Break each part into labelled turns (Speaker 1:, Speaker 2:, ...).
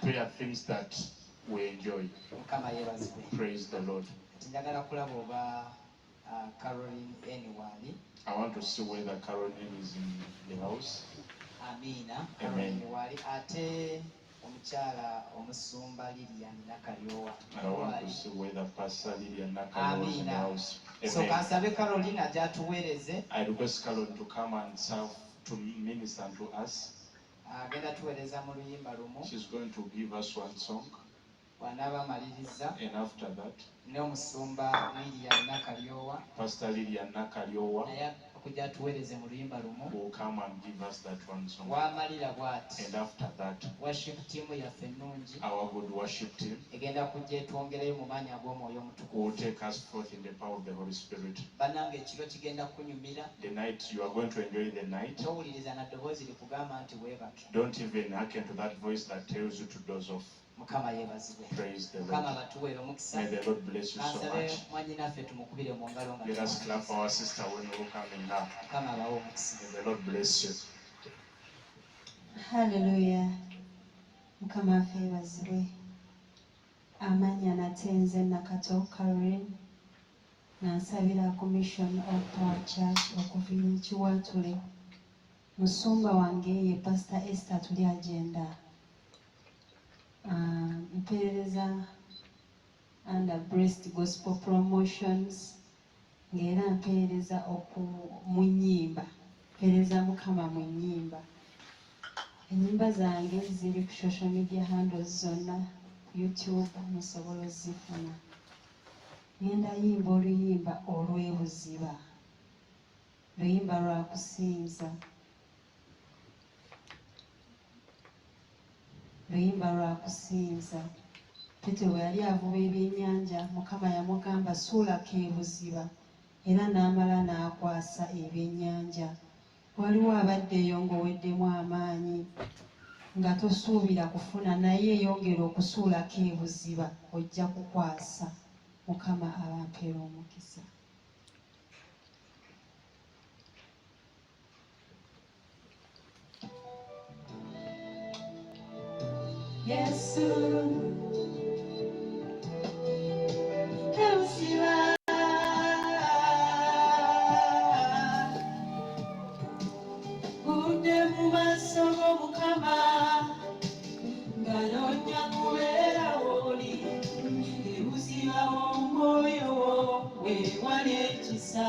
Speaker 1: prepare things that we enjoy. Praise the Lord.
Speaker 2: Caroline anyway.
Speaker 1: I want to see whether Caroline is in the house.
Speaker 2: Amina. Caroline wali ate omukyala omusumba Lilian Nakalyowa.
Speaker 1: I want to see whether Pastor Lilian Nakalyowa is in the house.
Speaker 2: So kasabe Caroline aja tuweereze.
Speaker 1: I request Caroline to come and serve, to minister to us.
Speaker 2: Agenda tuweereza mu luyimba lumu.
Speaker 1: She's going to give us one song.
Speaker 2: Wanaba maliriza.
Speaker 1: And after that,
Speaker 2: ne omusumba Lilian Nakalyowa.
Speaker 1: Pastor Lilian Nakalyowa
Speaker 2: will
Speaker 1: come and give us that one song.
Speaker 2: And
Speaker 1: after that,
Speaker 2: worship team
Speaker 1: our good worship team will take us forth in the power of the Holy Spirit. The night, you are going to enjoy the night. Don't even hearken to that voice that tells you to doze off. Praise the Lord. May the Lord bless you so much. Let us clap for our sister when we come in now. May the Lord bless you.
Speaker 3: Hallelujah. Mukama febazwe. Amanya natenze nakato Caroline. Nansabira commission of our church okuvira kiwatule. Musumba wange ye Pastor Esther tuli agenda. Mpereza under Breast Gospel Promotions ngera mpereza okumunyimba mpereza mukama munyimba enyimba zange ziri ku social media handles zonna YouTube musobola zifuna ngenda yimba oluyimba olw'ebuziba luyimba lwa kusinza luyimba lwa kusinza Petero yali avuba ebyennyanja Mukama yamugamba suulako ebuziba era n'amala n'akwasa ebyennyanja waliwo abaddeyo ng'oweddemu amaanyi nga tosuubira kufuna naye yongera okusuulako ebuziba ojja kukwasa Mukama abampeera omukisa. Yesu ebuziba budde mu maaso g'Omukama nga noonya kubeera w'oli ebuziba w'omwoyo wo weewali ekisa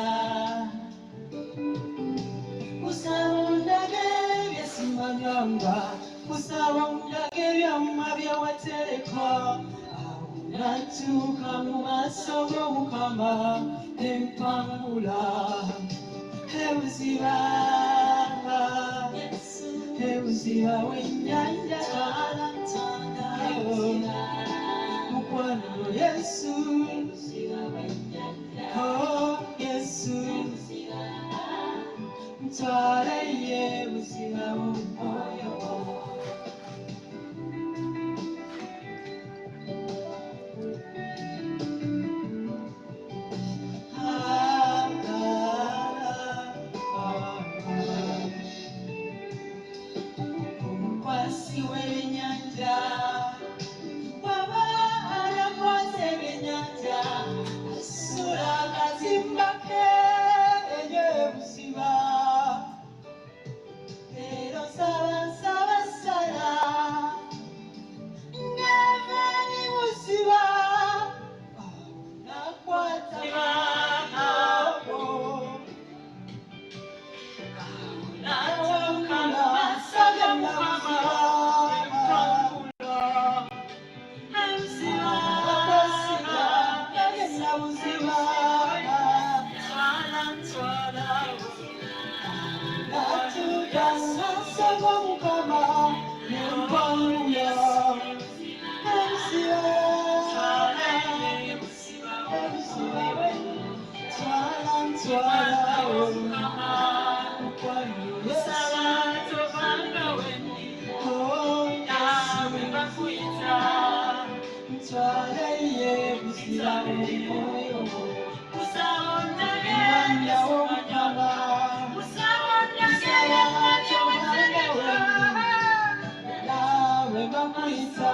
Speaker 3: kusaba ondage byesimanyanga kusaba ondage byamma byewatereka awo natuuka mu maaso g'Omukama empangula ebuziba ebuziba w'ennyanja mukwano Yesu oh Yesu ntwala ye ebuziba w'omwoyo Kuita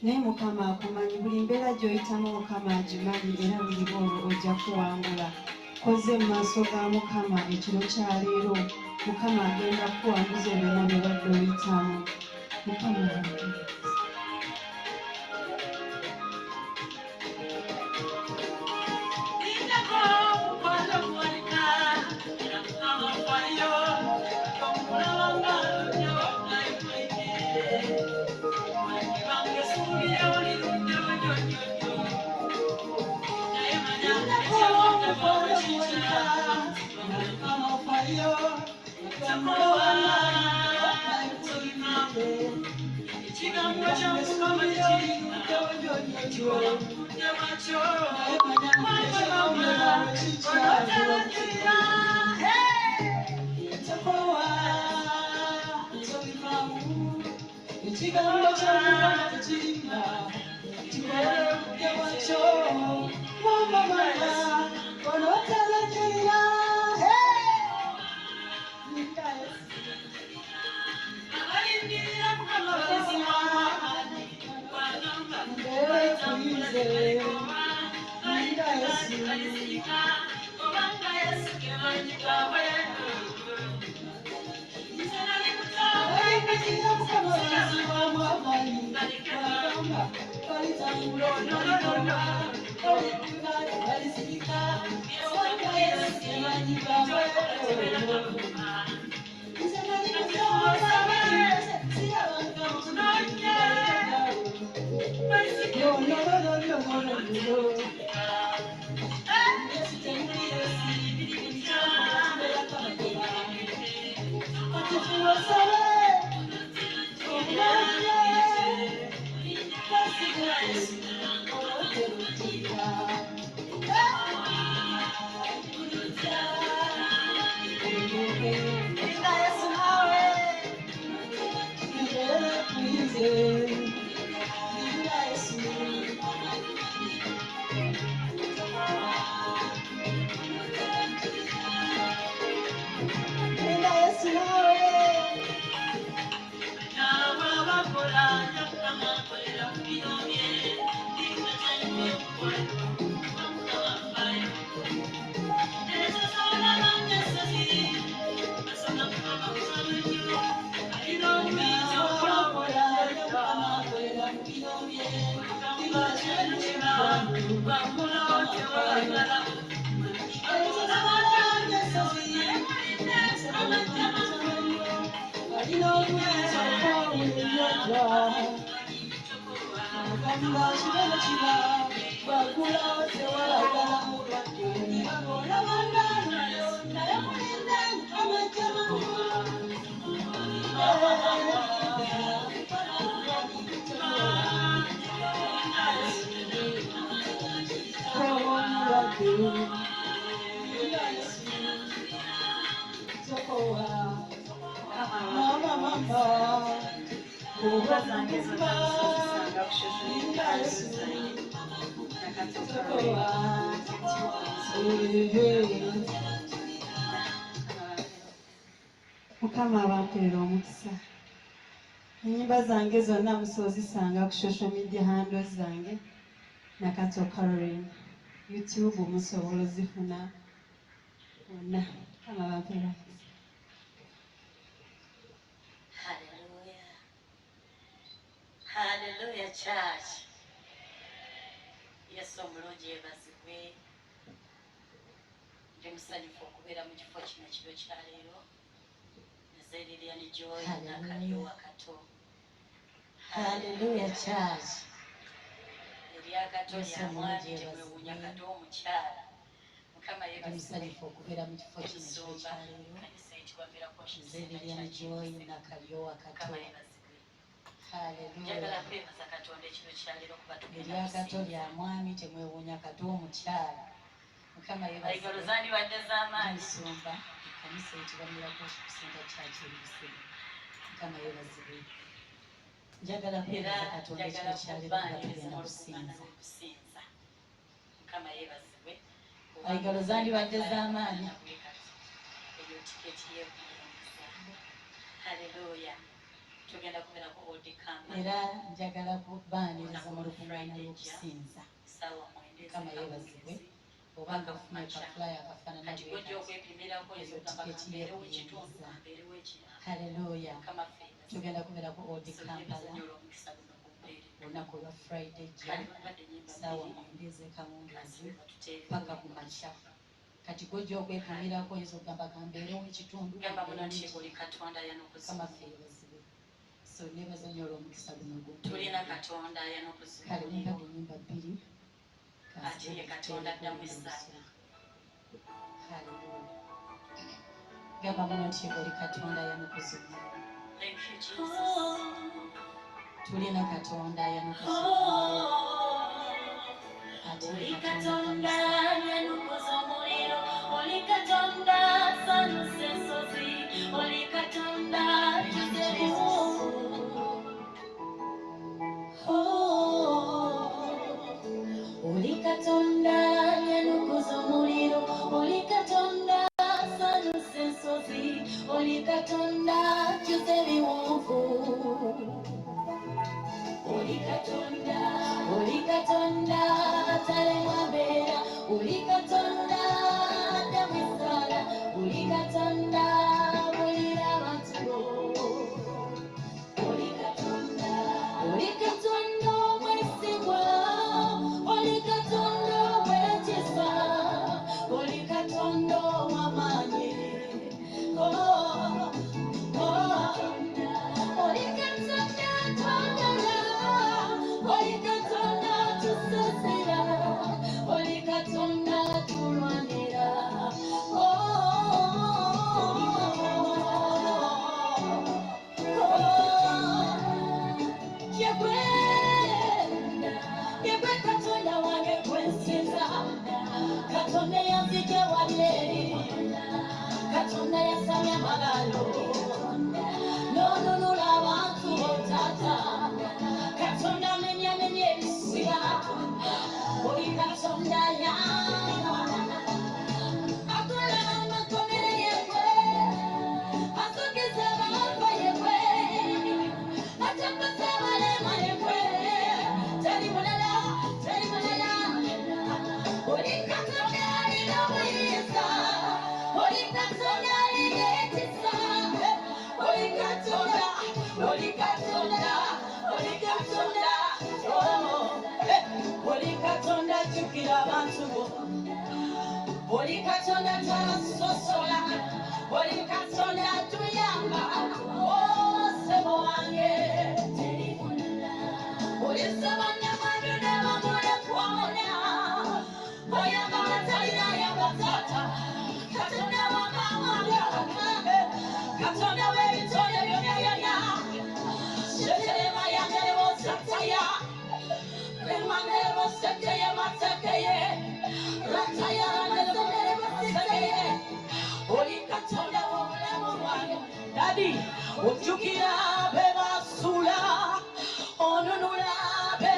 Speaker 4: naye Mukama akumanyi buli mbeera gy'oyitamu Mukama agimanyi era buli bw'olwo ojja kuwangula. Koze mu maaso ga Mukama ekiro kya leero, Mukama agenda kukuwanguza byonna bye badde oyitamu. Mukama Mukama abampeera omukisa. Ennyimba zange zonna musoozisanga ku social media handles zange Nakato Caroline. YouTube musobola ozifuna wonna. Mukama abampeera.
Speaker 5: Hallelujah. Hallelujah, church. Yesu omulungi yeebazibwe. Ndi musanyufu okubeera mu kifo kino kiro kya leero. Nezererya ne Joy Nakalyowa Kato. Hallelujah, church. Eryakato lya mwami temwewuunya Kato omukyala. Mukama yeebazibwe okubeera mu kifo kino kiro kya leero. Nezererya ne Joy Nakalyowa Kato. Njagala kwebaza Katonda ekiro kya leero kuba tugenda eryakato lya mwami temwewuunya Kato omukyala. Mukama yeebazibwe zandibadde z'amaanyi nsumba ekkanisa ekibamiraku okusinga kyaki ebisebe. Mukama yeebazibwe. Njagala kwebaza Katonda ekiro kya leero kuba tugenda kusinza. Mukama yeebazibwe. Aigalo zandibadde z'amaanyi eyo tiketi y'okuyingiza. Haleluya. Tugenda kubeera ku Old Kamba era njagala kubaaniriza mu lukuŋŋaana lw'okusinza. Mukama yeebazibwe. Oba ngafuna kafulaya akafaanana tiketi y'okuyingiza. Haleluya. Tugenda kubeera ku Old Kampala olunaku olwa Friday jja ssaawa 9 ez'ekawungeezi paka ku makya. Kati gojja okwepimirako oyinza okugamba kambeerewo ekitundu Mukama ffe yeebazibwe. So nebaza nnyo olw'omukisa guno tulina Katonda ayanokuzimu. Kale mpaka ennyimba 2 ate ye Katonda addamu essaala. Haleluya. Gamba muno nti oli Katonda ayanokuzimu. Thank you, Jesus. Tulina Katonda ayanokuzimu. Oli Katonda ayanukuza omuliro. Oli Katonda asanusa ensozi. Oli Katonda ajjuza ebiwundu. Oli Katonda yanukuza omuliro. Oli Katonda asanusa ensozi. Oli Katonda ajjuza ebiwundu. Oli Katonda atalemwa mbeera. Oli Katonda addamu essaala. Oli Katonda abulira abantu bo. Oli Katonda omwesigwa. Oli Katonda ow'ekisa. Oli Katonda ow'amaanyi. Oli Katonda atwagala. Oli Katonda atusasira. Oli Katonda atulwanira. Yegwe Katonda wange gwensinza. Katonda yanzigya wali eri. Katonda yasamya amagalo. N'onunula abantu b'otaata. Katonda amenyamenya ebisiba. Oli Katonda akola amakomera yegwe. Asokeza abafa yegwe. Atambaza abalema yegwe. Teri mulala. Oli Katonda alina obuyinza. Oli Katonda alina ekisa. Oli Katonda. Oli Katonda ajjukira abantu bo. Oli Katonda tasosola. Oli Katonda atuyamba. Sebo wange. Oli sebo nnamwandu ne bamulekwana. Oyamba batalina yamba taata. Katonda w'amawanga. Katonda w'ebitone byonna byonna. Sheterema yange ne bosataya. Remane bosekeye masekeye. Rataya nezomere bosekeye. Oli Katonda w'obulamu bwange. Dadi ojjukira be basula. Onunula be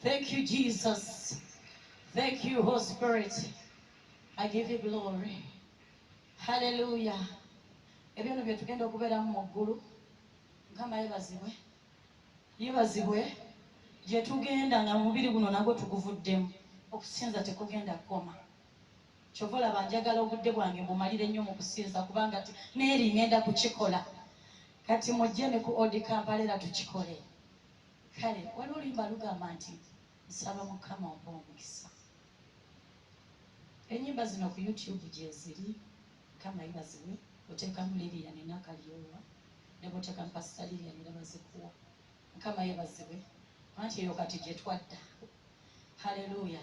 Speaker 5: Thank you, Jesus. Thank you, Holy Spirit. I give you glory. Hallelujah. Ebintu bye tugenda okubeeramu mu ggulu. Mukama yebazibwe. Yebazibwe. Gye tugenda nga mubiri guno nagwo tuguvuddemu. Okusinza tekugenda kukoma. Kyova olaba njagala obudde bwange bumalire nnyo mu kusinza kubanga neeri ngenda kukikola. Kati mujje ne ku Odi Kampala tukikole. Kale waliwo olimba lugamba nti nsaba Mukama ompa omukisa. Ennyimba zino ku YouTube gye ziri. Mukama yebazibwe. Oteekamu Lilian Nakalyowa ne bw'oteekamu Pastor Lilian era bazikuwa. Mukama yebazibwe. Anti eyo kati gye twadda. Haleluya.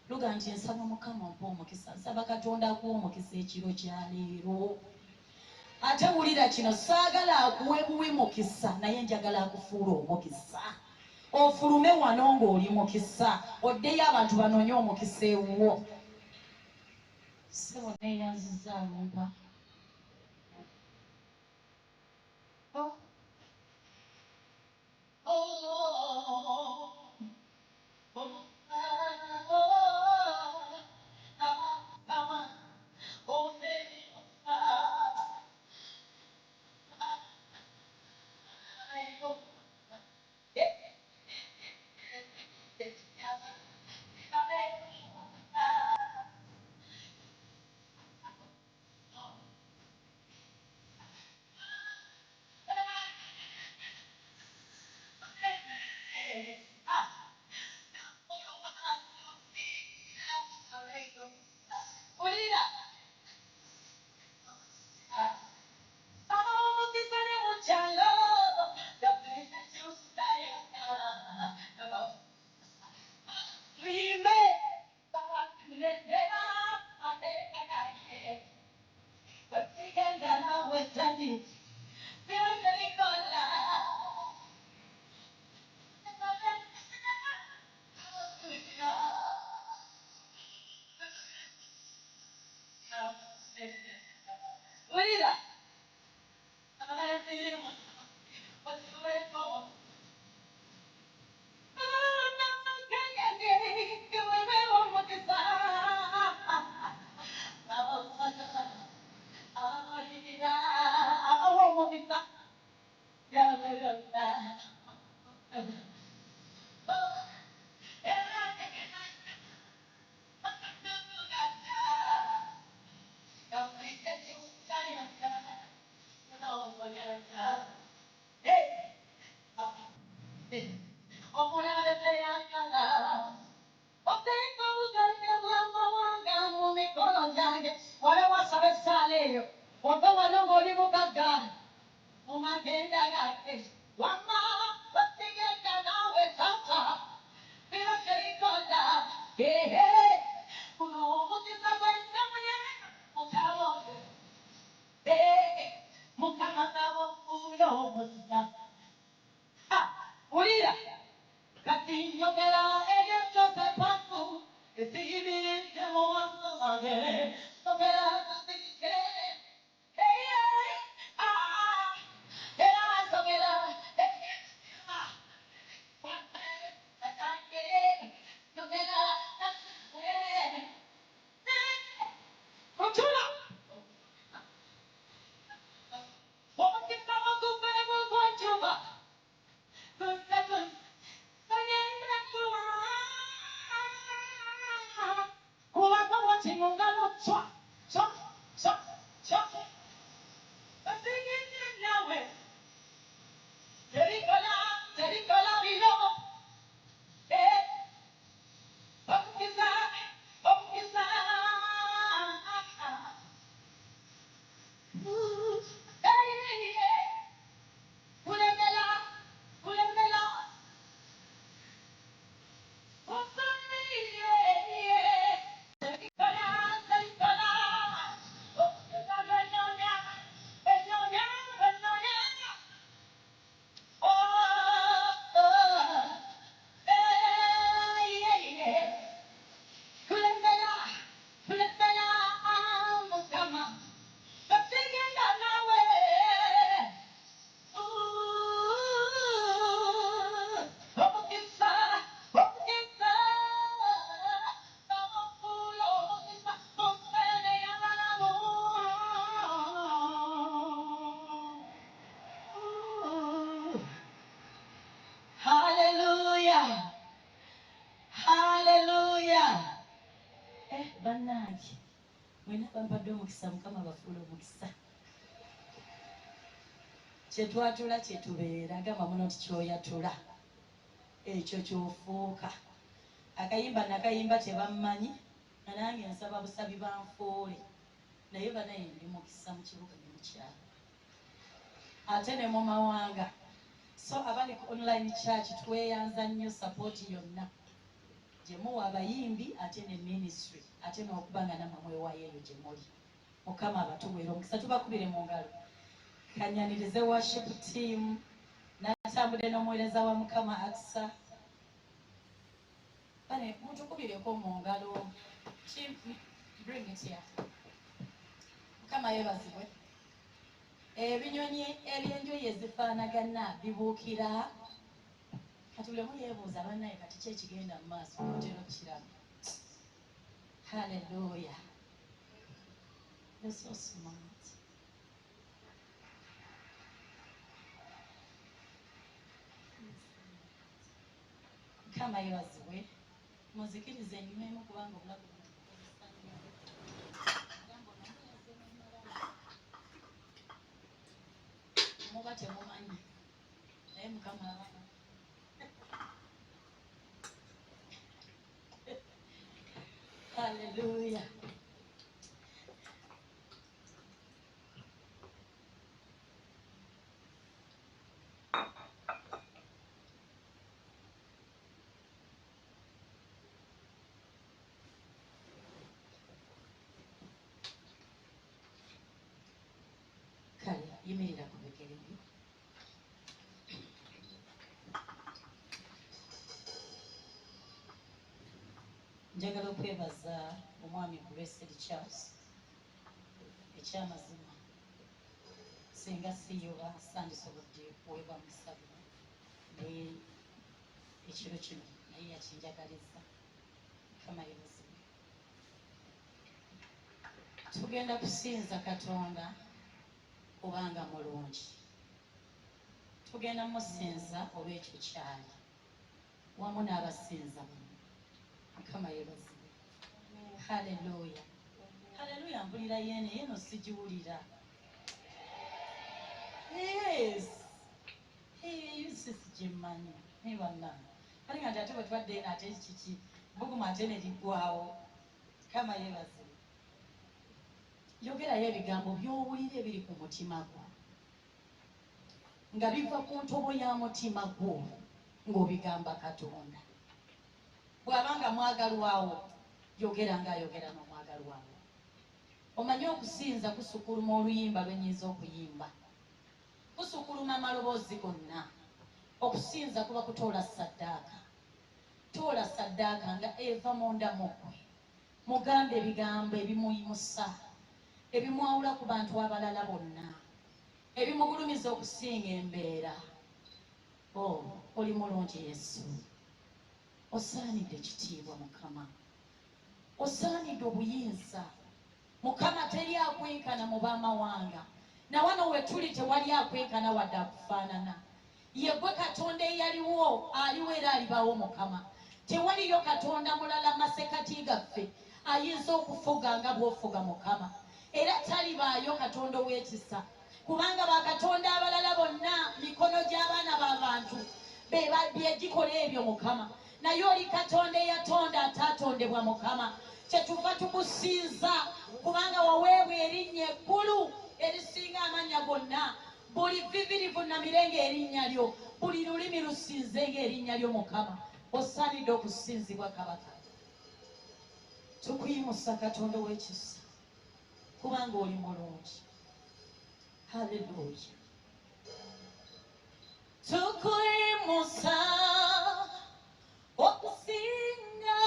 Speaker 5: Luga nti nsaba Mukama ompa omukisa. Nsaba Katonda akuwa omukisa ekiro kya leero. Ate wulira kino, saagala akuwe buwi mukisa naye njagala akufuula omukisa. Ofulume wano ng'oli mukisa. Oddeyo abantu banoonye omukisa ewuwo. Ssebo neeyanziza alumpa.
Speaker 3: bati mu ngalo cwa cwa cwa cwa basinginye nawe terikola bilo omukiza kulemela Hallelujah. Hallelujah. Bannange mwena bampadde omukisa mukama bafuula omukisa kyetwatula kyetubeera gamba muno ti kyoyatula ekyo kyofuuka akayimba nakayimba tebammanyi nange nsaba busabi banfuule naye banaye ndi mukisa mu kibuga ne mukyalo ate ne mu mawanga. So abali ku online church tweyanza nnyo support yonna gye muwa abayimbi ate ne ministry ate n'okubanga namwe mwewayeeyo gye muli. Mukama abatuweera omukisa, tubakubire mu ngalo. Kanyanirize worship team natambudde n'omuweereza wa Mukama Aksa. Bane mutukubireko mu ngalo. Bring it here. Mukama yeebazibwe. Ebinyonyi ebyenjoyi ezifaanagana bibuukira kati buli omu yeebuuza bannaye kati ki ekigenda mu maaso otera okukiramu. Hallelujah. You're so smart. Mukama yeebazibwe. Muzikirize nnywemu kubanga obulago muba temumanyi naye Mukama abana. Hallelujah. Kale yimirira ku bigere byo. Njagala okwebaza omwami Blessed Charles ekyamazima singa siyoba sandisobodde kuweebwa musabe naye ekiro kino naye yakinjagaliza. Mukama yeebazibwe. Tugenda kusinza Katonda kubanga mulungi. Tugenda musinza olw'ekyo kyali wamu n'abasinza muno. Mukama yeebazibwe. Hallelujah. Hallelujah. Mpulira yeno sigiwulira. Yes. Yusi sigimanyi. Naye bannange kale nga ate bwe twadde eno ate kiki buguma ate ne liggwawo. Mukama yeebazibwe. Yogerayo ebigambo by'owulira ebiri ku mutima gwo nga biva ku ntobo ya mutima gwo ng'obigamba Katonda. Bw'abanga mwagalwawo yogera ng'ayogera n'omwagalwawo. Omanyi okusinza kusukuluma oluyimba lwenyiza okuyimba, kusukuluma amaloboozi gonna. Okusinza kuba kutoola ssaddaaka. Toola ssaddaaka nga eva munda mu ggwe, mugambe ebigambo ebimuyimusa, ebimwawula ku bantu abalala bonna, ebimugulumiza okusinga embeera. Oli mulungi Yesu. Osaanidde ekitiibwa Mukama, osaanidde obuyinza Mukama. Teri akwenkana mu baamawanga, na wano we tuli tewali akwenkana wadde akufaanana. Ye gwe Katonda eyaliwo, aliwo era alibawo Mukama. Tewaliyo Katonda mulala masekati gaffe ayinza okufuga nga bw'ofuga Mukama era talibaayo Katonda ow'ekisa kubanga bakatonda abalala bonna mikono gy'abaana b'abantu byegikola ebyo Mukama naye oli Katonda eyatonda ataatondebwa Mukama kyetuva tukusinza kubanga waweebwa erinnya ekkulu erisinga amannya gonna buli vivirivu na mirenge erinnya lyo buli lulimi lusinze ng'erinnya lyo Mukama osaanidde okusinzibwa Kabaka tukuyimusa Katonda w'ekisa kubanga oli mulungi haleluya tukuyimusa okusinga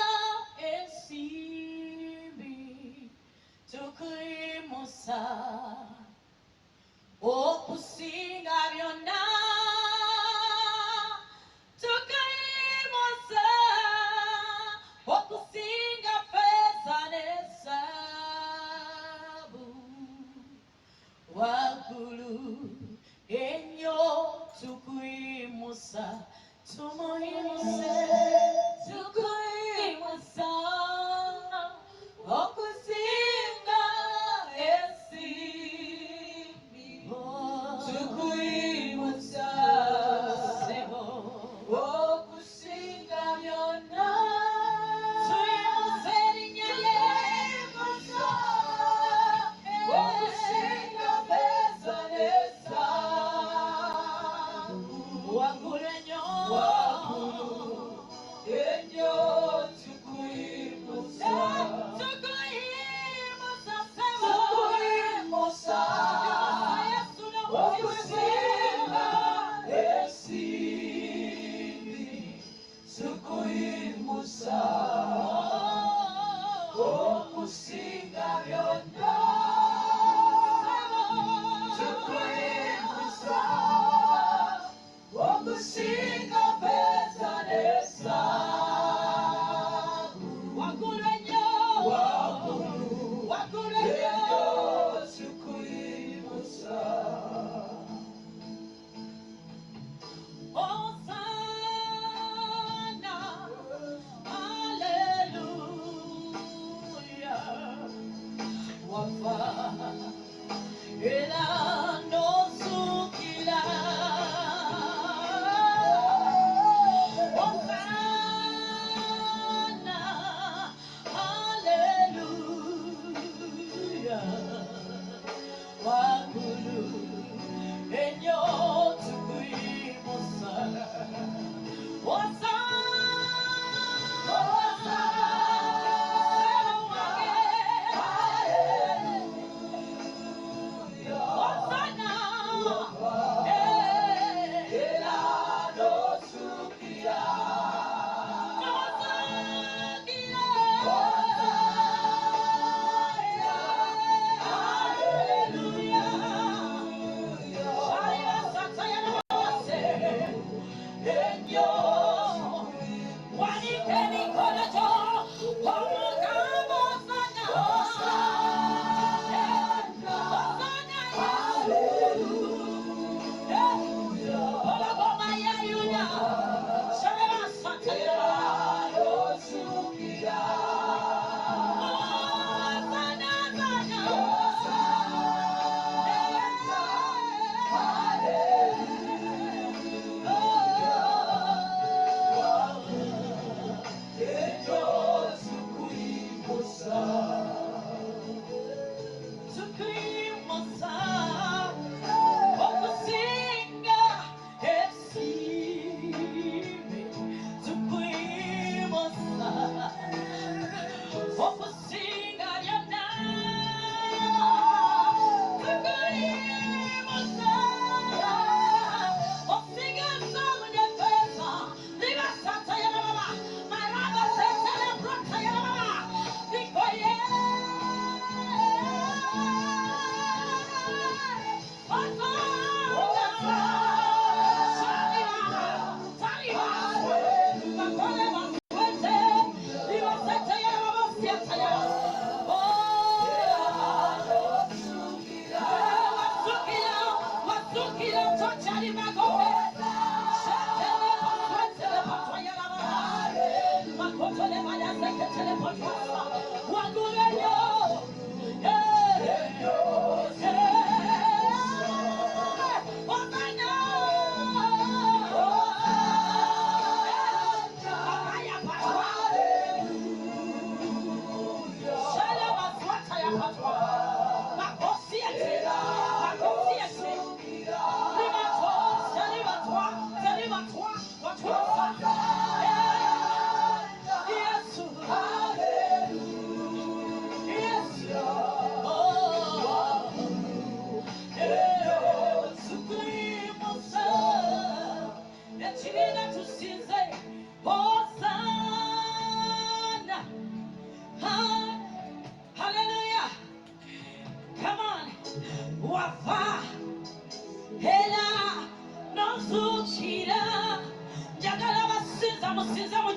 Speaker 3: ensimbi tukuyimusa okusinga byonna tukuyimusa okusinga ffeeza ne zaabu waggulu ennyo tukuyimusa tumuyimuse tukuyimusa okusinga ensimbi tukuyimusa okusinga byonna tuyimusa erinnya lyemusa okusinga ffeeza ne zaabu waggulu ennyo tukuyimusa okusinga ensimbi tukuyimusa okusinga byonna tukuyimusa okusinga ffeeza ne zaabu waggulu ennyo tukuyimusa Hosanna, hallelujah. Wafa ela nozukila. Hosanna, hallelujah. Waggulu ennyo tukuyimusa.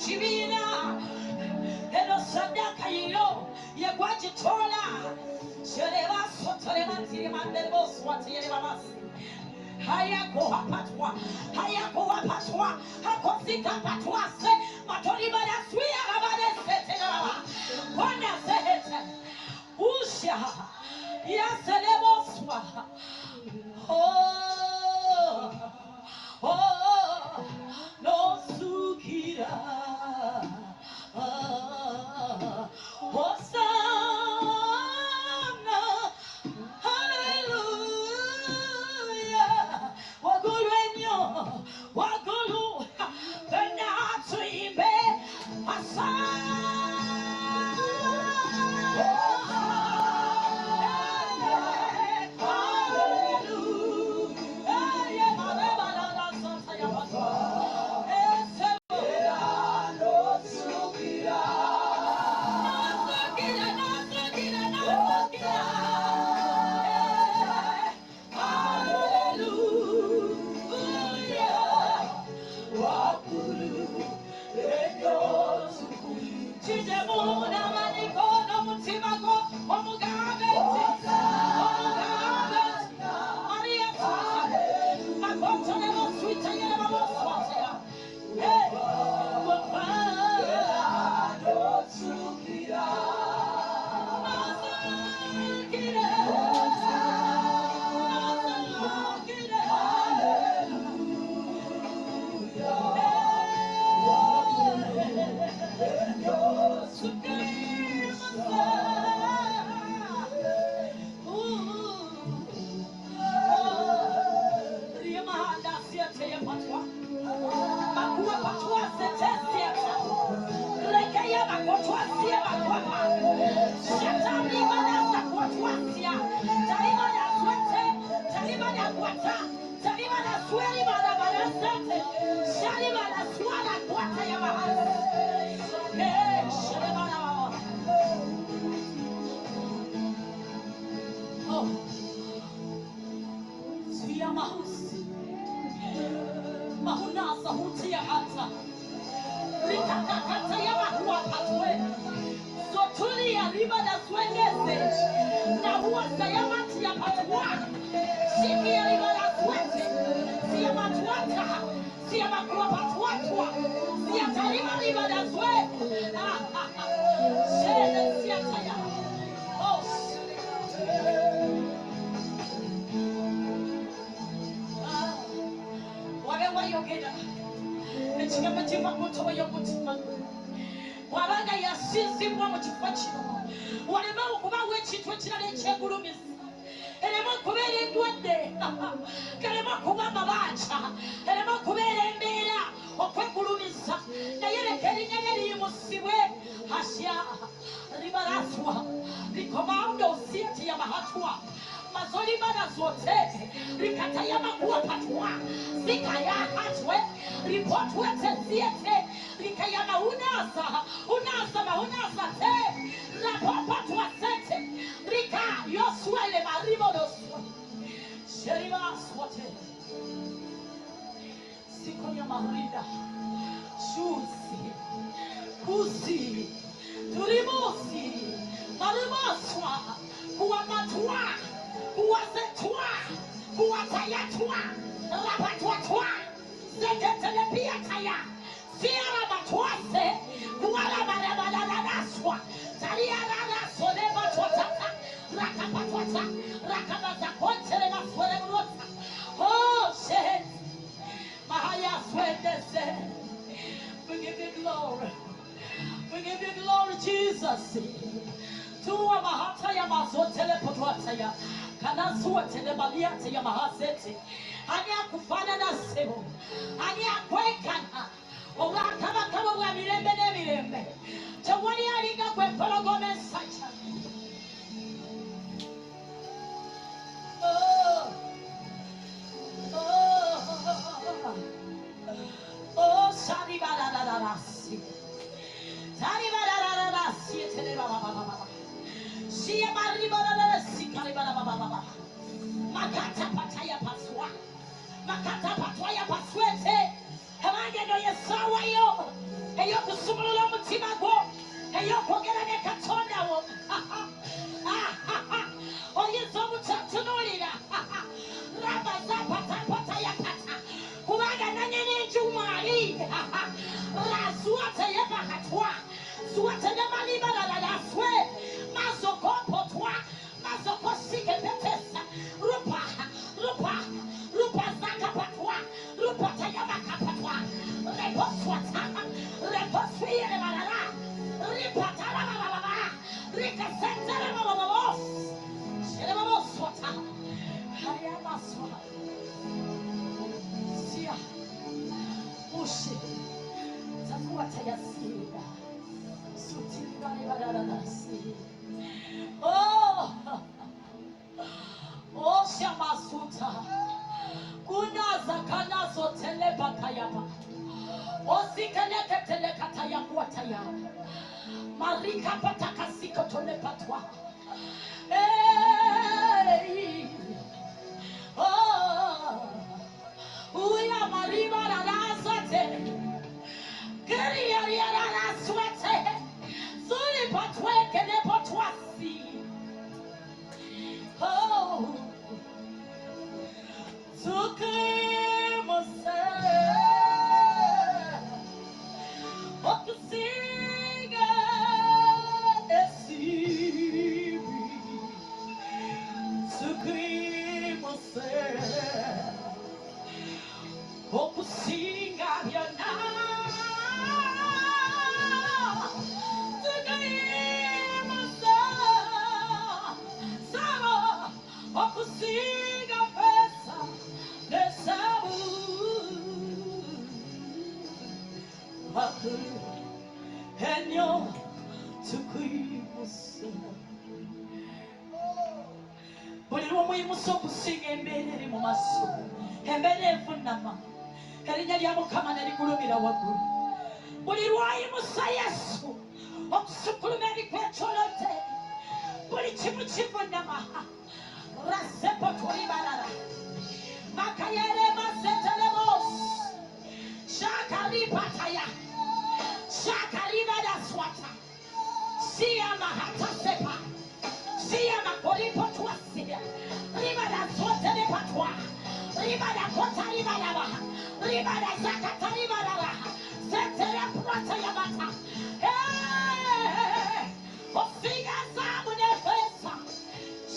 Speaker 3: chibina eno sadaka iyo yagwajitola shereba sotole matiri mandebo swati yele babasi hayako hapatwa hakosika patwa se matori bada suya babade sete baba kona sete usha ya selebo swa no sukira wabanga yasizibwa mu kifo kino walema okubawo ekintu ekirala ekyegulumiza erema okubeera endwadde galema okuba amabanja erema okubeera embeera okwegulumiza naye leka erinnya lye liyimusibwe asya libalaswa likomaundo sieti ya mahatwa mazoli bana zote likatayama kuwapatwa zikayahatwe ripotwe tesiete likayama unasa te rapopatwa sete lika yoswele maribonoswa sheribaswote siko ya marida shuzi kusi turimusi mariboswa kuwamatwa kuwasetwa kuwatayatwa rapatwatwa zetetelepiyataya siyarabatwase kuwalabalabalalaswa taliyararasolebatwatata rakapatwata rakabazakonteremaswerebrota oh shit mahaya swendese. We give you glory. We give you glory, Jesus. Tuwa mahata ya mazotele potwata ya kanasuwa tele baliate ya mahasete. Anya kufana na sebo. Anya kwekana. Ola kama wa mirembe ne mirembe. Tawani alinga kwe pologome sacha. Oh, sari barararasi. Sari barararasi tele baba. Siya bari barararasi kali baba. Makata pataya paswa. Makata pataya paswete. Hamage no yesawa yo. Eyo okusumulula omutima gwo ey'okwogera ne Katonda wo oyinza obutatunuulira raba zapatapata yakata kubanga nanyini njumwali razuate yebakatwa zuate nemalibalalalaaswe mazokopotwa mazokosike petesa rupa zakapatwa rupata yabakapatwa reposwata reposwiyebalala ripatalabalala rikasentelebababos sherebaboswata hayamaswa sia ushe takuwa tayasira sutilibalebalalalasi shamasuta kunaza kanazo telepatayaba osikeleketelekatayakuataya marika patakasiko tolepatwa uya mariba lalasate geriariaralaswete zulipatwekenepotwasi buli lw'omuyimusa okusinga embeera eri mu maaso embeera evunama erinnya lya Mukama ne ligulumira waggulu buli lw'ayimusa Yesu okusukkuluma ebikwetolodde buli kimu kivunama rasepo tulibalala makayeremasetelebos shakalipataya shakalibadaswata siyamahatasepa siyamakolipotwasiya ribadasotelepatwa ribadakotalibalaba ribadazakatalibalaba setelepratayabata ofiga zabu nefesa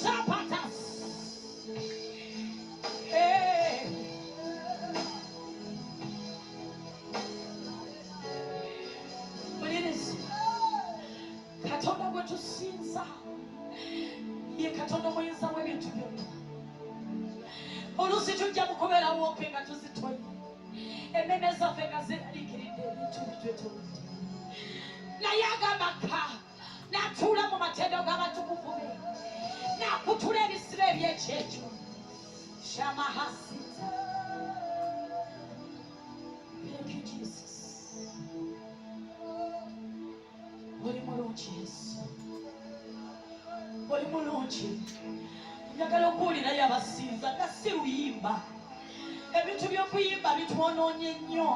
Speaker 3: zapatas mulirisi Katonda gwe tusinza ye Katonda muyinza w'ebintu byonna oluusi tujja mu kubeerawo okwe nga tuzitoye emmeme zaffe nga zeraliikiridde ebintu bitwetolodde naye agambaka n'atuula mu matendo g'abatukuvu be n'akutula ebisibo eby'ekyekyo shamahasita. Thank you, Jesus. Oli mulungi Yesu, oli mulungi. Njagala okuwulirayo abasinza nga si luyimba. Ebintu by'okuyimba bitwonoonye nnyo.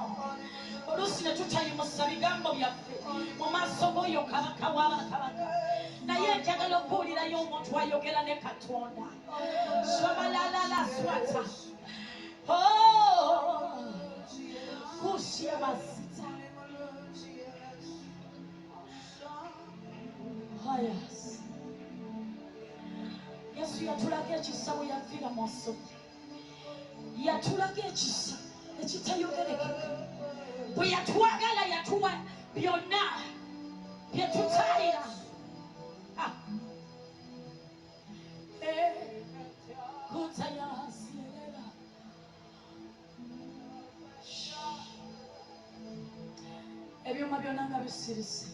Speaker 3: Oluusi ne tutayimusa bigambo byaffe mu maaso g'oyo kabaka w'abakabaka. Naye njagala okuwulirayo omuntu ayogera ne Katonda. Shabalala swata. Kushya basita. Yes. Yesu yatulaga ekisa bwe yaviira mu nsozi. Yatulaga ekisa ekitayogerekeka. Bwe yatwagala yatuwa byonna bye tutaalira. Kutayasirera. Ebyuma byonna nga bisirise.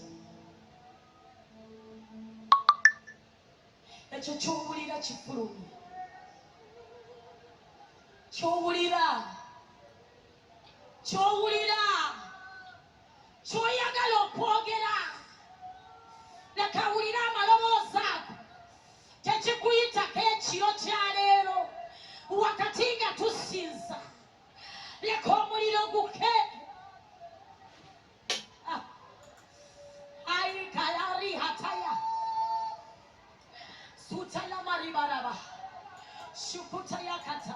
Speaker 3: Ekyo ky'owulira kifulumye. Ky'owulira ky'oyagala okwogera leka awulire amaloboozi ago tekikuyitako ekiro kya leero wakati nga tusinza leka omuliro guke. Salibaraba. Shukuta yakata.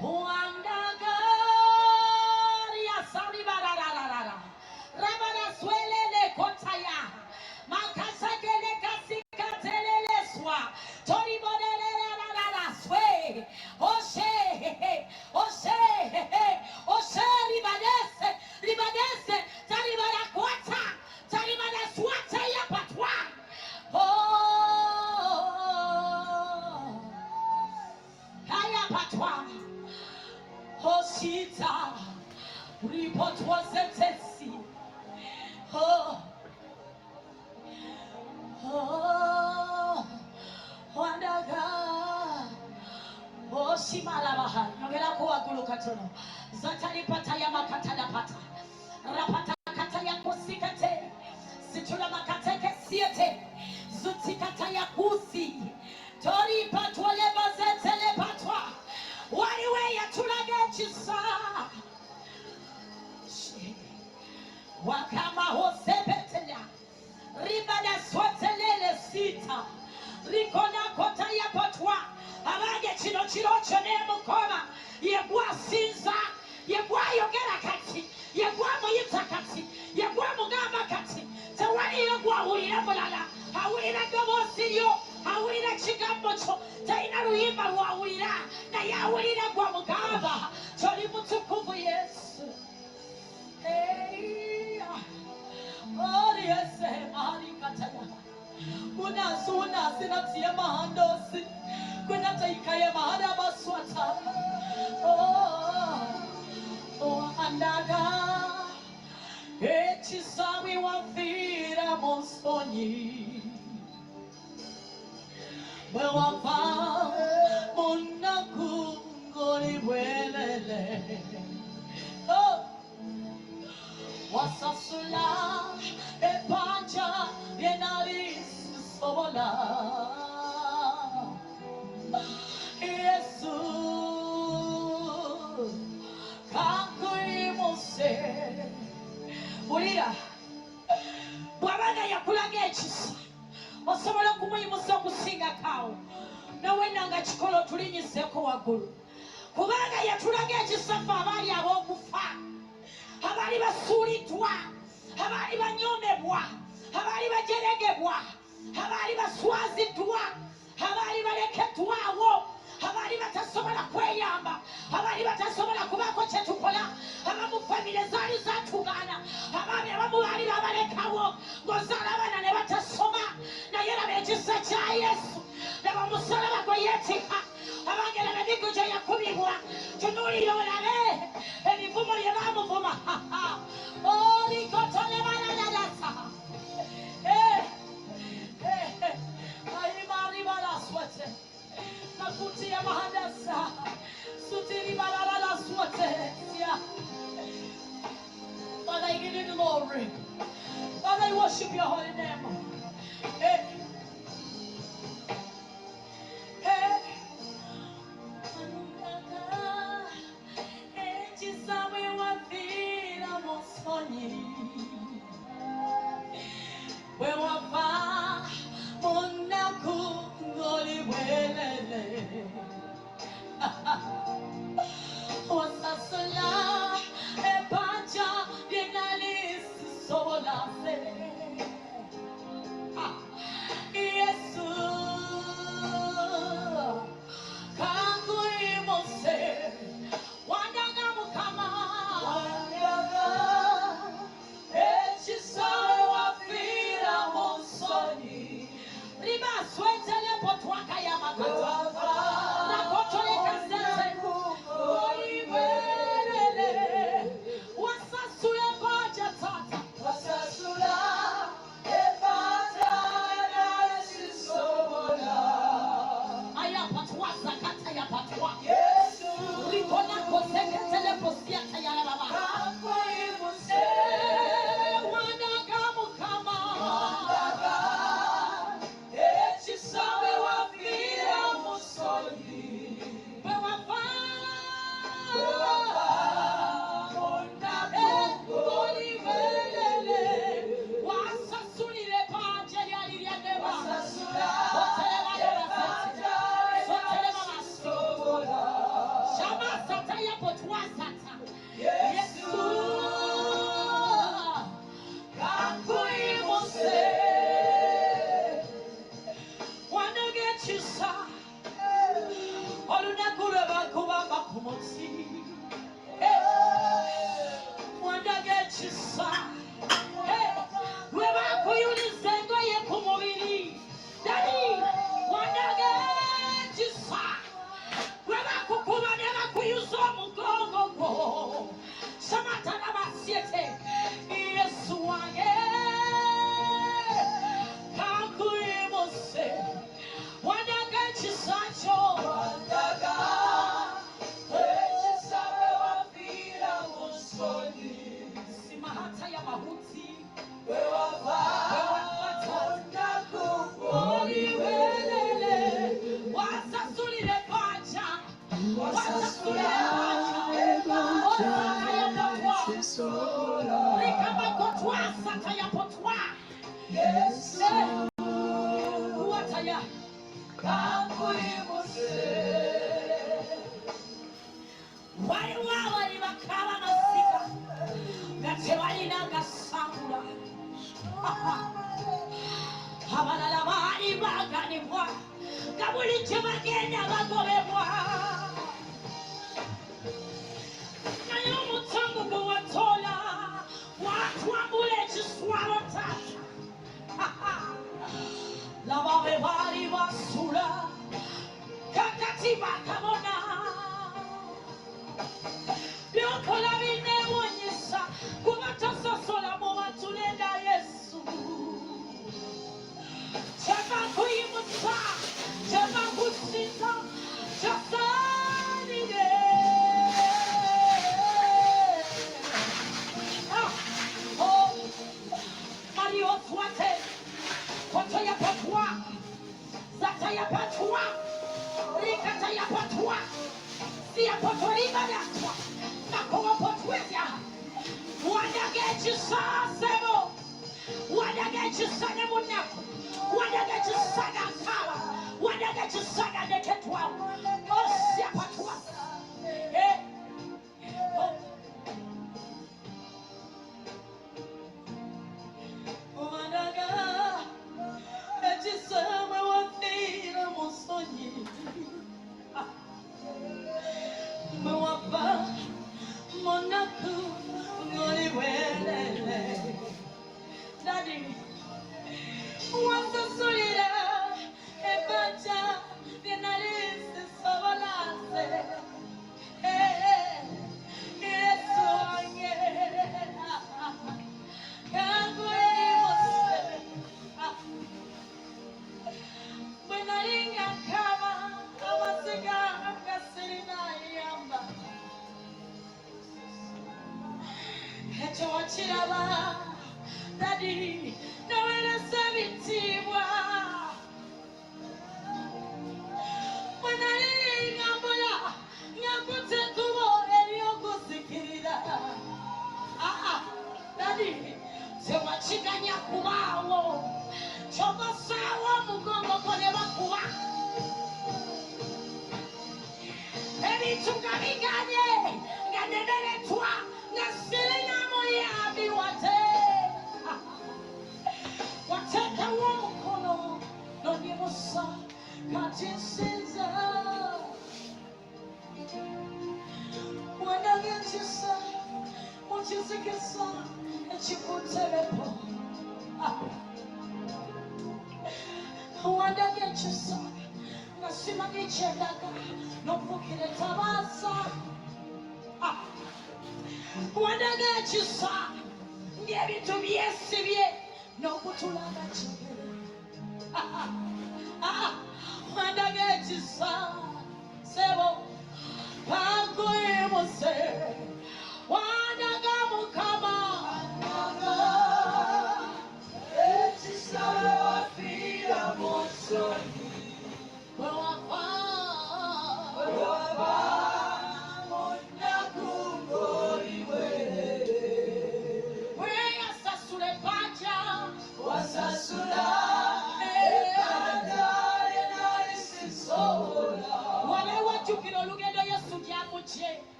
Speaker 3: Huandagaria Salibarara. Rabana swelele kotaya. Makasakele kasikatelele swa. Toribodele swe. Oshe. Oshe. Oshe libadese. Libadese. Taribara kwata. Taribara swata ya patwa. Oh. Kaya patwa. Hoshita. Report was a testy. Oh. Oh. Wandaga. Oh, Shimalabaha. Nogera kuwa gulu katono. Zatali pata ya makata da pata. Rapata kata ya kusikate. Situla makateke siete. Zuti kata ya kusi. Tori patwa leba zetele patwa. Waniwe ya tulage chisa. Wakama hosepetela. Ribada swetelele sita. Rikona kota ya patwa. Abage chino chone mukoma. Yegwa sinza. Yegwa yogera kati. Yegwa moyita kati. Yegwa mugamba kati. Tawani yegwa ulira mulala. Hawulira gobo siyo. Hawulira chigambocho. Taina ruimba wawulira. Na yawulira gwa mugamba. Choli mutukufu Yesu. Hey. Oh yes. Mahali kataya. Kuna suna sinatia mahandosi. Kuna taikaya mahada baswata. Oh, andaga. Echisawi wafira monsoni. Bewafa munaku ngoli welele. Oh. Wasasula epanja yenalis sobola. Yesu kakuri mose. Ulira bwabaga yakulaga ekisa osobola okumuyimusa okusinga kawo nawena nga kikolo tulinyiseko waggulu kubanga yatulaga ekisafa abaali ab'okufa abaali basuuliddwa abaali banyomebwa abaali bajeregebwa abaali baswaziddwa abaali balekeddwawo abaali batasobola kweyamba abaali batasobola kubaako kye tukola abamu famire zaali zatugaana abaami abamu baali babalekawo ng'ozaala abaana ne batasoma naye laba ekisa kya Yesu laba omusalaba gwe yeetikka abange laba emigo gye yakubibwa tunuulire olabe ebivumo bye baamuvuma olikoto ne balalalasa ayimalibalaswate nakuti ya mahadasa sutiri balalaswate. Father, I give you glory. Father, I worship your holy name. Hey. Hey. Echisawe wafira mosoni. Wewafa munaku ngoli welele. Wasasula epanja yenalis sobolase.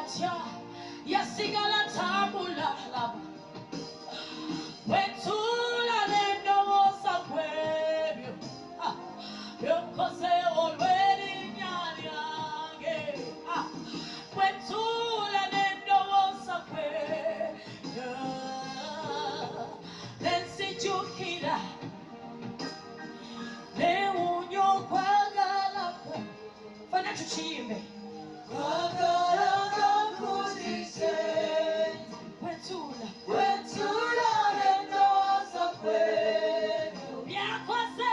Speaker 3: atya yasigala tambula wetula n'endowooza kwebyo by'okoze olw'erinnya lyange wetula n'endowooza kwebyo nensijjukira neewuunya okwagala kwe fana tukiyimbe kwagala kakuzise wetula n'endowooza kwebyo byakoze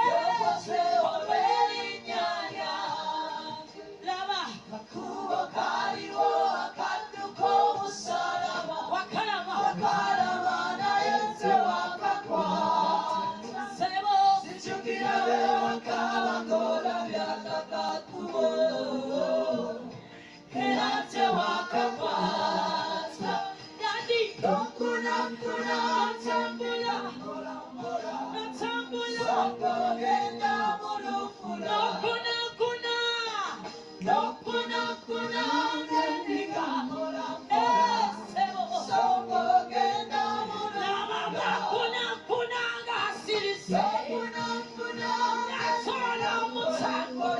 Speaker 3: olw'erinnya lyange laba kakubo kaliwo akadduka omusalaba wakalaba naye nze wakakwata sebo sijjukira be wakaba ng'olabya kakakubo era nze wakakwata yandi nokunakuna natambula ogenda mu lufula nokunakuna ngendiga sebo ogenda mu lufula kunakuna ng'asirise yatola omusango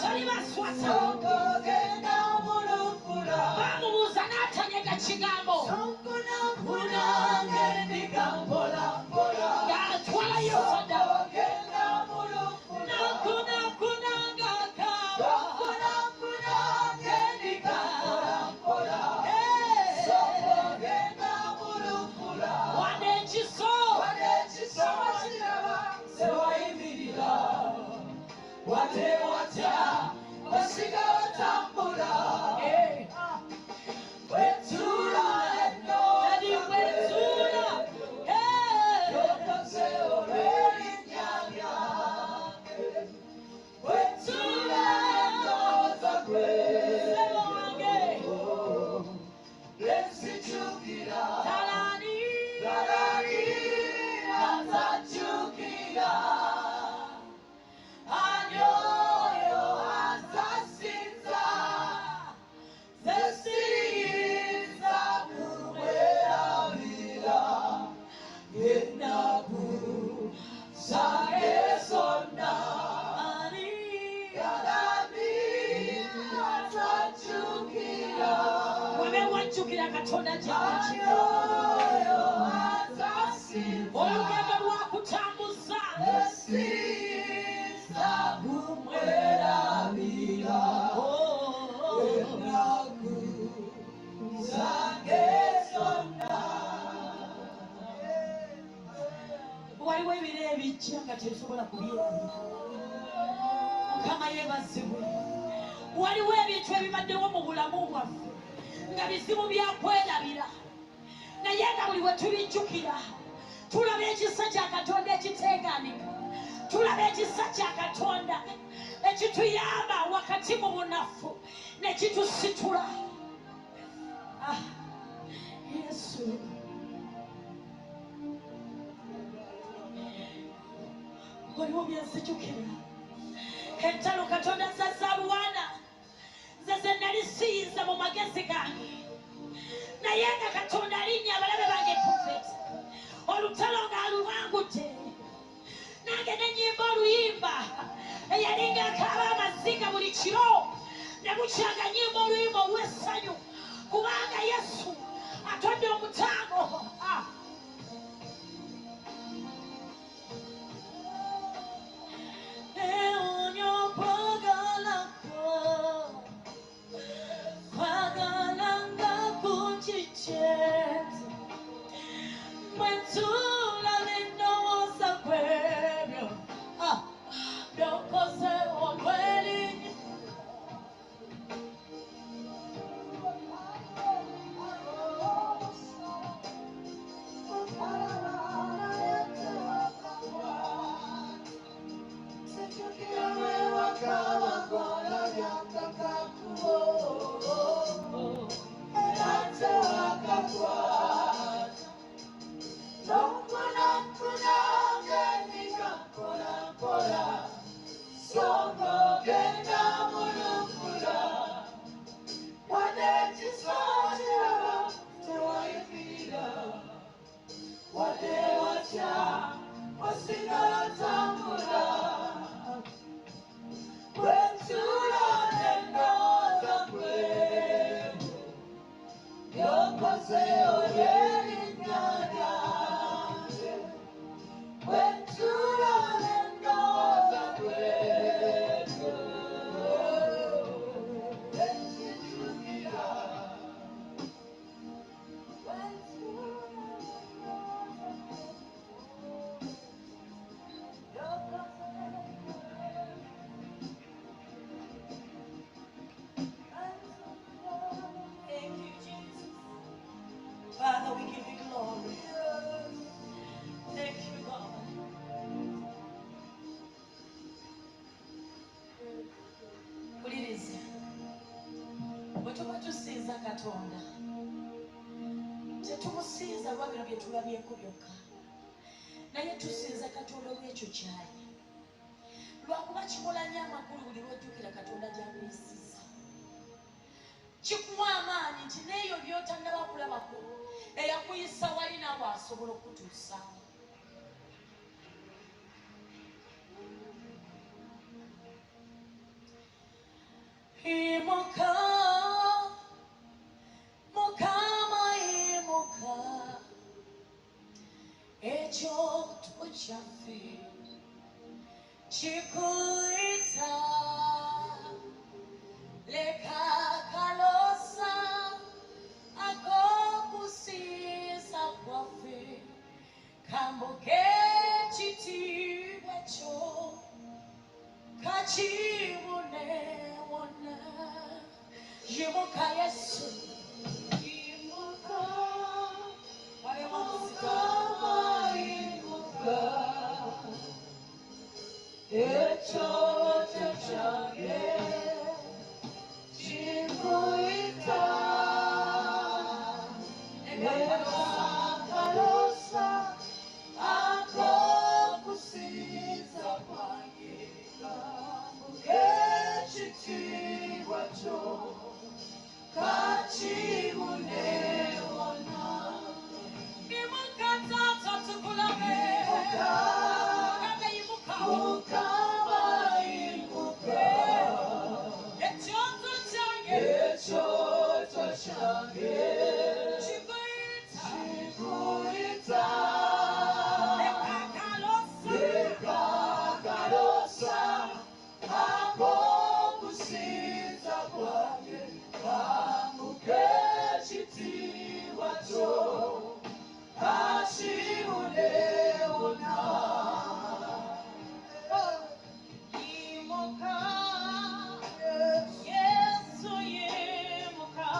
Speaker 3: soli baswasa ogenda mu lufula bamubuuza n'atanyega kigambo kuna ngendiga ng'atwalayo soda ogenda mu lufula nokunakuna ng'akaaba ngendiga ogenda mu lufula wadde ekiso kiraba sewayimirira wadde watya osiga otambula wetula yokoze olw'erinnya lyange wetula endowooza kwebyo nensijjukira talani atajjukira ani oyo azasinza zesiyinza kumwerabira ennaku zange zonna ani atajjukira wabe wajjukira katonda gy'akikola olugendo lwakutambuza esiyinza kumwerabira ennaku zange zonna waliwo ebiro ebijja nga tebisobola kubyerabira mukama yeebazibwe waliwo ebintu ebibaddewo mu bulamu bwaffe nga bizibu byakwerabira naye nga buli we tubijjukira tulaba ekisa kya katonda ekiteeganika tulaba ekisa kya katonda ekituyamba wakati mu bunafu nekitusitula yesu waliwo byenzijukira entalo katonda zazaalwana ze nali siyinza mu magezi gange naye nga katonda alinnya abalabe bange profeti olutalo ng'aluwangudde nange nenyimba oluyimba eyalinga akaaba amaziga buli kiro ne bukyaga nyimba oluyimba olw'essanyu kubanga yesu atodde omutango Father, we give you glory. Thank you, God. Kuliriza. Bwe tuba tusinza Katonda, tetumusinza lwa bino bye tulabyeko byokka, naye tusinza Katonda olw'ekyo kyali. Lwakuba kikola nnyo amakulu buli lw'ojjukira Katonda gy'akuyisizza. Kikuwa amaanyi nti n'eyo by'otannaba kulabako, eyakuyisa wali naawe asobola okutuusaawo. Imuka, Mukama imuka, ekyoto kyaffe kikuyita, leka kalosa ak'okusinza kwaffe kambuke ekitiibwa kyo kakibune wonna. Yimuka Yesu, yimuka, Mukama yimuka, ekyoto kyange kikuyita, leka kalosa ak'okusinza kwange kambuke ekitiibwa kyo kakibune wonna. Imuka Taata tukulabe, Mukama yimuka, ekyoto kyange kikuyita, leka kalosa ak'okusinza kwange kambuke ekitiibwa kyo kakibune wonna. Yimuka, Yesu yimuka,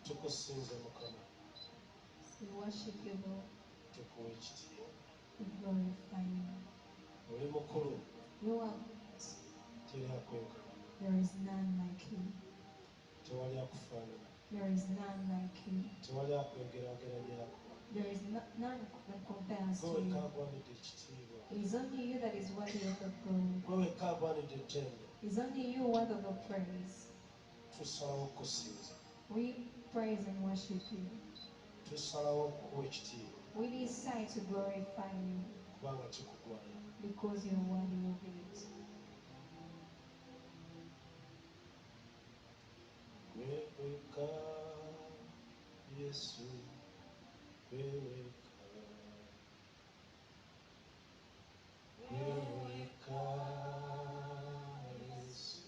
Speaker 6: tukusinza Mukama.
Speaker 4: We worship you, Lord.
Speaker 6: Tukuwa ekitiibwa.
Speaker 4: We glorify you.
Speaker 6: Oli mukulu.
Speaker 4: You are great.
Speaker 6: Teri akwenkana.
Speaker 4: There is none like you.
Speaker 6: Tewali akufaanana.
Speaker 4: There is none like you.
Speaker 6: Tewali akwegeraageranyako.
Speaker 4: There is none that compares to
Speaker 6: Gwe
Speaker 4: you.
Speaker 6: kaagwanidde ekitiibwa.
Speaker 4: It is only you that is worthy of the glory.
Speaker 6: Gwe kaagwanidde ettendo.
Speaker 4: It is only you worthy of the praise.
Speaker 6: Tusalawo okusinza.
Speaker 4: We praise and worship you.
Speaker 6: Tusalawo okuwa ekitiibwa.
Speaker 4: We decide to glorify you
Speaker 6: Kubanga kikugwana.
Speaker 4: because you are worthy of it.
Speaker 6: Weweka Yesu, weweka, weweka Yesu.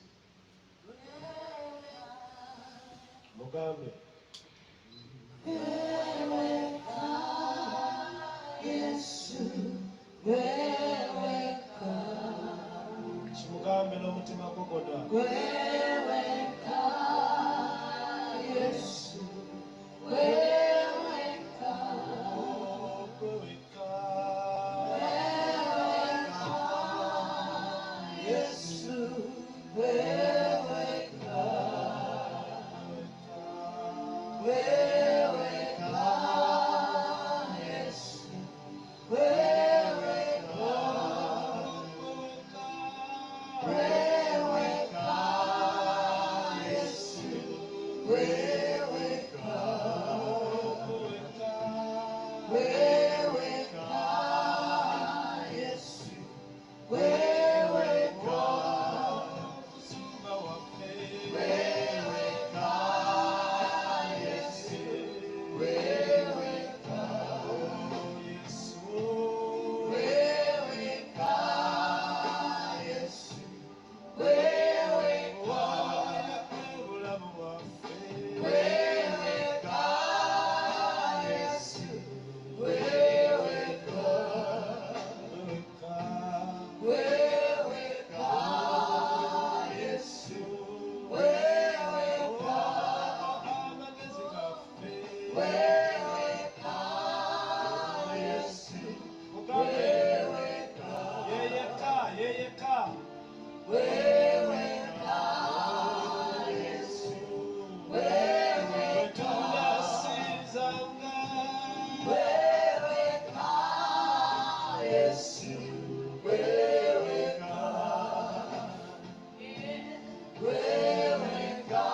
Speaker 6: Mugambe. Weweka Yesu, weweka. Kimugambe n'omutima gwo gwonna. Weweka Yesu, weweka, weweka, weweka Yesu, weweka, weweka Yesu, weweka, weweka Yesu, weweka, weweka Yesu, weweka, Simba waffe, weweka Yesu, weweka Yesu, weweka Yesu, weweka obulamu bwaffe, weweka Yesu, weweka, weweka Yesu, weweka amagezi gaffe, weweka Yesu, weweka yeyeka, yeyeka, weweka Yesu, weweka tunasizanga, weweka Yesu, weweka, weweka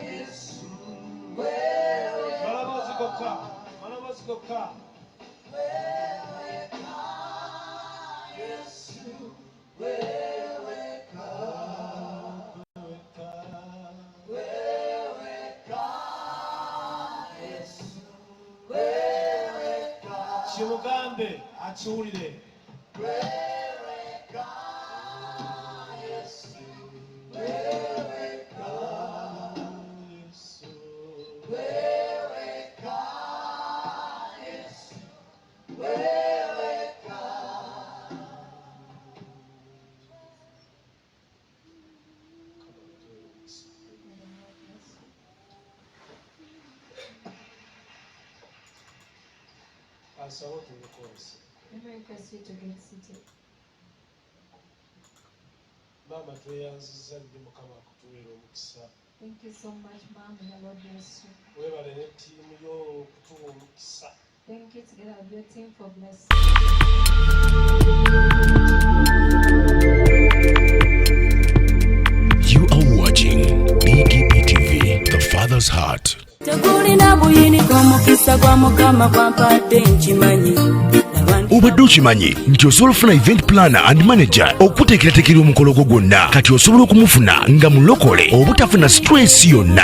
Speaker 6: Yesu, weweka, malamuzi gokka, malamuzi gokka, weweka Yesu, weweka, weweka Yesu, weweka, kimugambe akiwulire, weweka Yesu, weweka Yesu, weweka Yesu, weweka. Asaba tumukozesa.
Speaker 4: Let me request you to get seated.
Speaker 6: Maama tweyanziza nnyo Mukama akutuweera omukisa.
Speaker 4: Thank you so much, Mom, and the Lord bless you.
Speaker 6: Weebale ne ttiimu yo okutuwa omukisa.
Speaker 4: Thank you together with your team for blessing.
Speaker 7: You are watching BGP TV, The Father's Heart.
Speaker 8: Tegulina buyiniko mukisa gwa Mukama kwampadde nkimanyi.
Speaker 7: Obadde okimanyi nti osobola okufuna event planner and manager okuteekerateekera omukolo gwo gwonna kati osobola okumufuna nga mulokole obutafuna stress yonna.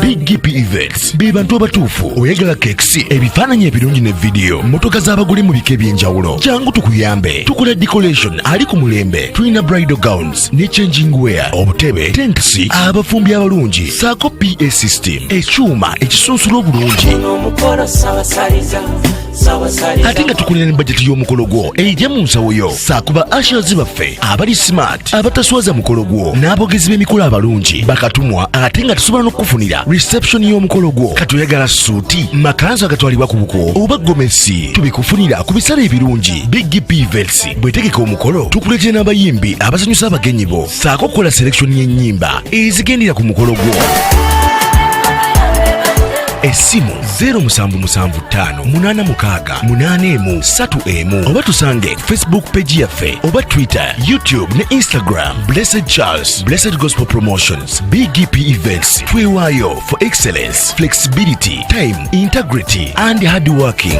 Speaker 7: BGP Events be bantu abatuufu oyagala kekisi ebifaananyi ebirungi ne vidiyo mmotoka z'abagole mu bika eby'enjawulo jangu tukuyambe tukola decoration ali ku mulembe tulina bridal gowns ne changing wear obutebe tentsi abafumbi abalungi saako PA system ekyuma ekisunsula obulungi.
Speaker 8: Omukolo sawasaliza
Speaker 7: ate nga tukulira ne bajeti y'omukolo gwo ejja mu nsawo yo. Saakuba ashers baffe abali smart abataswaza mukolo gwo n'abogezi b'emikolo abalungi bakatumwa ate nga tusobola n'okufunira reception y'omukolo gwo. Katuyagala suuti makanzu agatwalibwa ku buko oba gomesi tubikufunira ku bisale ebirungi. Big Events bwetegeka omukolo tukuletera n'abayimbi abasanyusa abagenyi bo saako kukola selection y'ennyimba ezigendera ku mukolo gwo. Essimu 07758681 oba tusange Facebook page yaffe oba Twitter, YouTube ne Instagram. Blessed Charles, Blessed Gospel Promotions, BGP Events. Twewaayo for excellence, flexibility, time, integrity and hard working.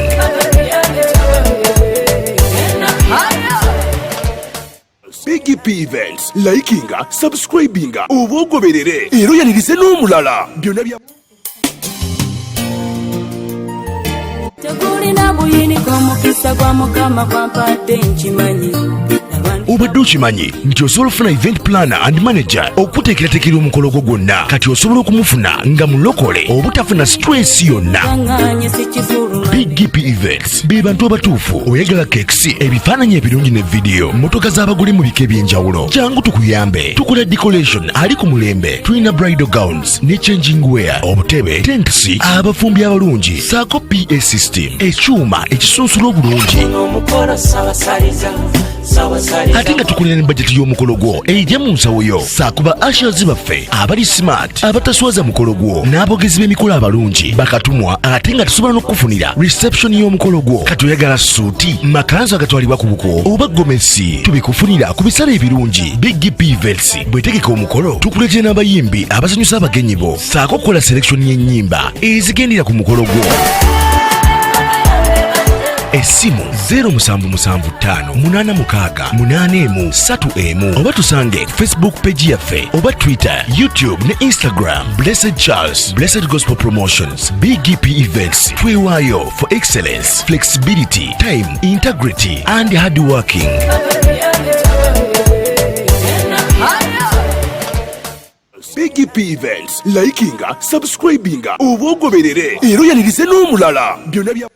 Speaker 7: BGP Events, likinga, subscribinga, oba ogoberere era yanirize n'omulala. Byonna bya
Speaker 8: Tegulina buyini kw'omukisa gwa Mukama kwampadde nkimanyi.
Speaker 7: Obadde okimanyi nti osobola okufuna event planner and manager okuteekerateekera omukolo gwo gwonna. Kati osobola okumufuna nga mulokole obutafuna stress yonna.
Speaker 8: Kaŋŋaanye si kizulu
Speaker 7: BGP Events be bantu abatuufu. Oyagala kekisi, ebifaananyi ebirungi ne vidiyo, mmotoka z'abagole mu bika eby'enjawulo. Jangu tukuyambe. Tukola decoration ali ku mulembe. Tulina bridal gowns ne changing wear, obutebe, tentsi, abafumbi abalungi, saako PA system, ekyuma ekisunsula obulungi. Ate nga tukulira ne bajeti y'omukolo gwo ejja mu nsawo yo. Saakuba ashers baffe abali smart abataswaza mukolo gwo n'abogezi b'emikolo abalungi bakatumwa ate nga tusobola n'okufunira reception y'omukolo gwo. Katuyagala suuti makanzu agatwalibwa ku buko oba gomesi tubikufunira ku bisale ebirungi. Big Events bwetegeka omukolo tukuletera n'abayimbi abasanyusa abagenyi bo saako kukola selection y'ennyimba ezigendera ku mukolo gwo. Essimu 07758681 oba tusange Facebook page yaffe oba Twitter, YouTube ne Instagram. Blessed Charles, Blessed Gospel Promotions, BGP Events. Twewaayo for excellence, flexibility, time, integrity and hard working. BGP Events, likinga, subscribinga, oba ogoberere era yanirize n'omulala. Byonna bya